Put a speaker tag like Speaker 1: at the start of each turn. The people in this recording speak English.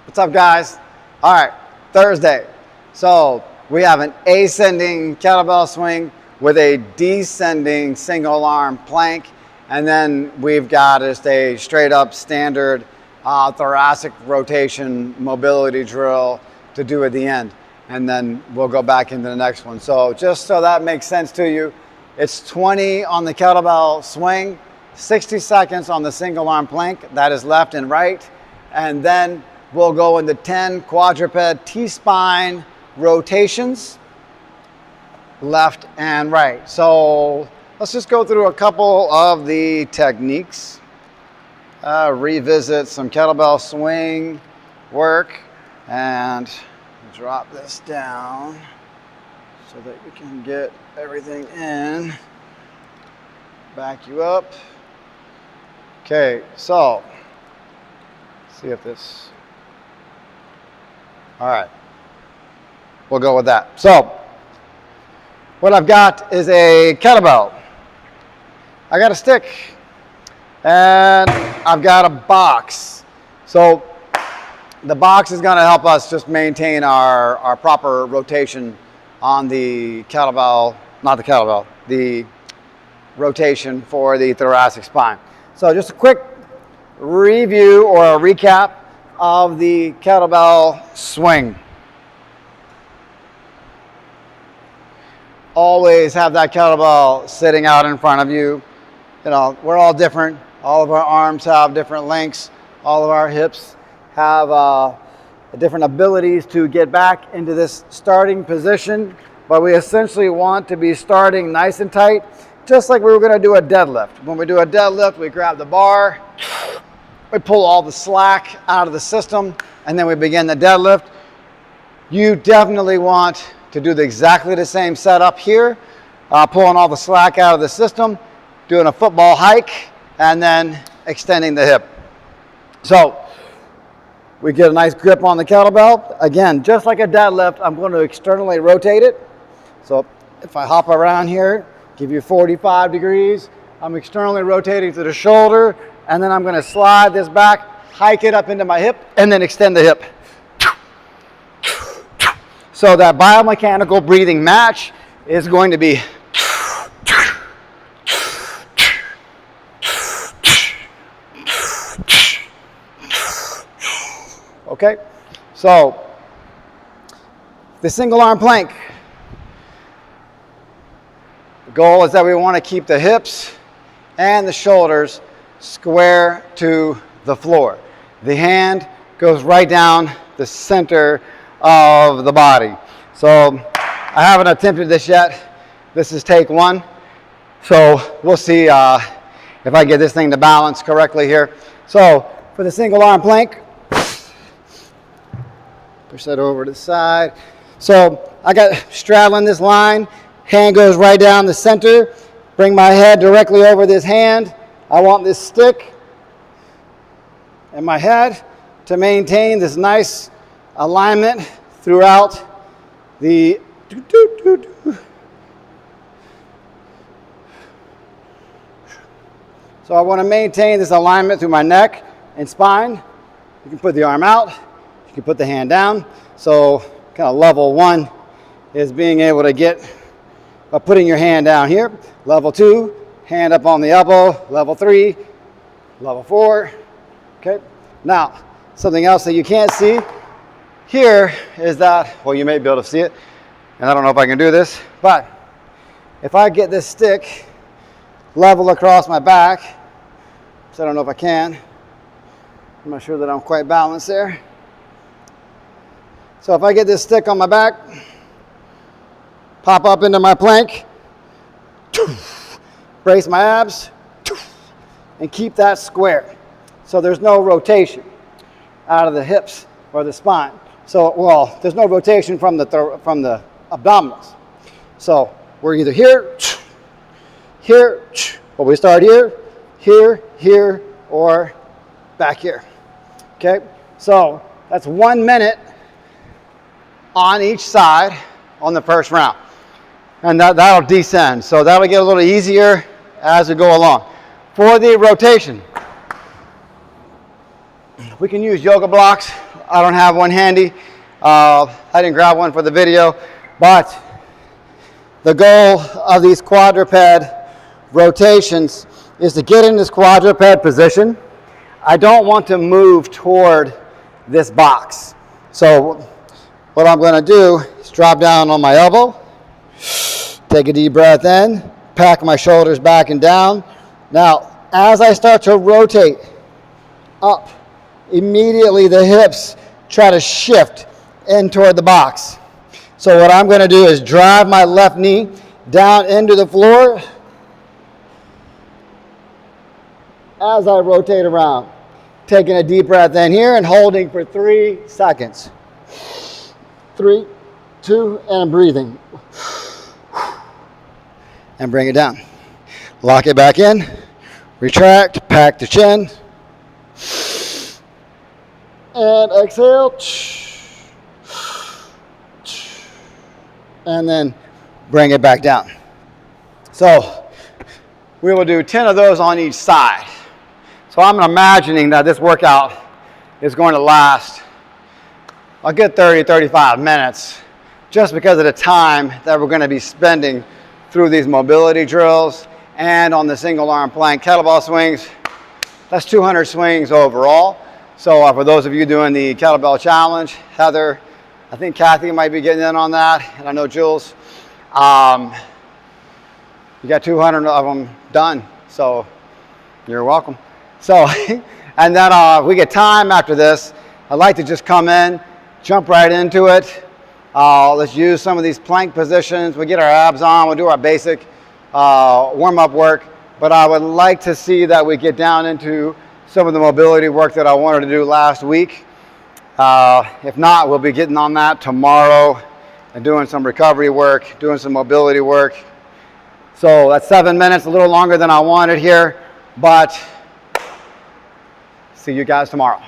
Speaker 1: What's up, guys? All right, Thursday. So we have an ascending kettlebell swing with a descending single arm plank. And then we've got just a straight up standard thoracic rotation mobility drill to do at the end. And then we'll go back into the next one. So just so that makes sense to you, it's 20 on the kettlebell swing, 60 seconds on the single arm plank, that is left and right. And then we'll go into 10 quadruped T-spine rotations, left and right. So let's just go through a couple of the techniques, revisit some kettlebell swing work, and drop this down so that we can get everything in. Back you up. Okay, so see if this, all right, we'll go with that. So what I've got is a kettlebell. I got a stick and I've got a box. So the box is going to help us just maintain our proper rotation on the kettlebell, not the kettlebell, the rotation for the thoracic spine. So just a quick review or a recap of the kettlebell swing. Always have that kettlebell sitting out in front of you. You know, we're all different. All of our arms have different lengths. All of our hips have different abilities to get back into this starting position. But we essentially want to be starting nice and tight, just like we were going to do a deadlift. When we do a deadlift, we grab the bar, we pull all the slack out of the system, and then we begin the deadlift. You definitely want to do exactly the same setup here, pulling all the slack out of the system, doing a football hike, and then extending the hip. So we get a nice grip on the kettlebell. Again, just like a deadlift, I'm going to externally rotate it. So if I hop around here, give you 45 degrees, I'm externally rotating to the shoulder, and then I'm going to slide this back, hike it up into my hip, and then extend the hip. So that biomechanical breathing match is going to be okay. So the single arm plank, the goal is that we want to keep the hips and the shoulders square to the floor. The hand goes right down the center of the body. So I haven't attempted this yet. This is take one. So we'll see if I get this thing to balance correctly here. So for the single arm plank, push that over to the side. So I got straddling this line, hand goes right down the center, bring my head directly over this hand. I want this stick and my head to maintain this nice alignment throughout the So I want to maintain this alignment through my neck and spine. You can put the arm out, you can put the hand down. So kind of level one is being able to get by putting your hand down here. Level two, hand up on the elbow. Level three, level four. Okay. Now, something else that you can't see here is that, well, you may be able to see it, and I don't know if I can do this, but if I get this stick level across my back, so I don't know if I can, I'm not sure that I'm quite balanced there. So if I get this stick on my back, pop up into my plank, brace my abs, and keep that square. So there's no rotation out of the hips or the spine. So, well, there's no rotation from the abdominals. So we're either here, but we start here, here, or back here. Okay? So that's 1 minute on each side on the first round. And that'll descend. So that'll get a little easier as we go along. For the rotation, We can use yoga blocks. I don't have one handy. I didn't grab one for the video, but the goal of these quadruped rotations is to get in this quadruped position. I don't want to move toward this box. So what I'm going to do is drop down on my elbow, take a deep breath in, pack my shoulders back and down. Now, as I start to rotate up, immediately the hips try to shift in toward the box. So what I'm going to do is drive my left knee down into the floor as I rotate around. Taking a deep breath in here and holding for 3 seconds. 3, 2, and breathing. And bring it down. Lock it back in. Retract, pack the chin. And exhale. And then bring it back down. So we will do 10 of those on each side. So I'm imagining that this workout is going to last a good 30, 35 minutes just because of the time that we're going to be spending through these mobility drills and on the single arm plank kettlebell swings. That's 200 swings overall. So for those of you doing the kettlebell challenge, Heather, I think Kathy might be getting in on that, and I know Jules. You got 200 of them done, so you're welcome. So, and then we get time after this. I'd like to just come in, jump right into it. Let's use some of these plank positions. We'll get our abs on. We'll do our basic warm-up work. But I would like to see that we get down into some of the mobility work that I wanted to do last week. If not, we'll be getting on that tomorrow and doing some recovery work, doing some mobility work. So that's 7 minutes, a little longer than I wanted here, but see you guys tomorrow.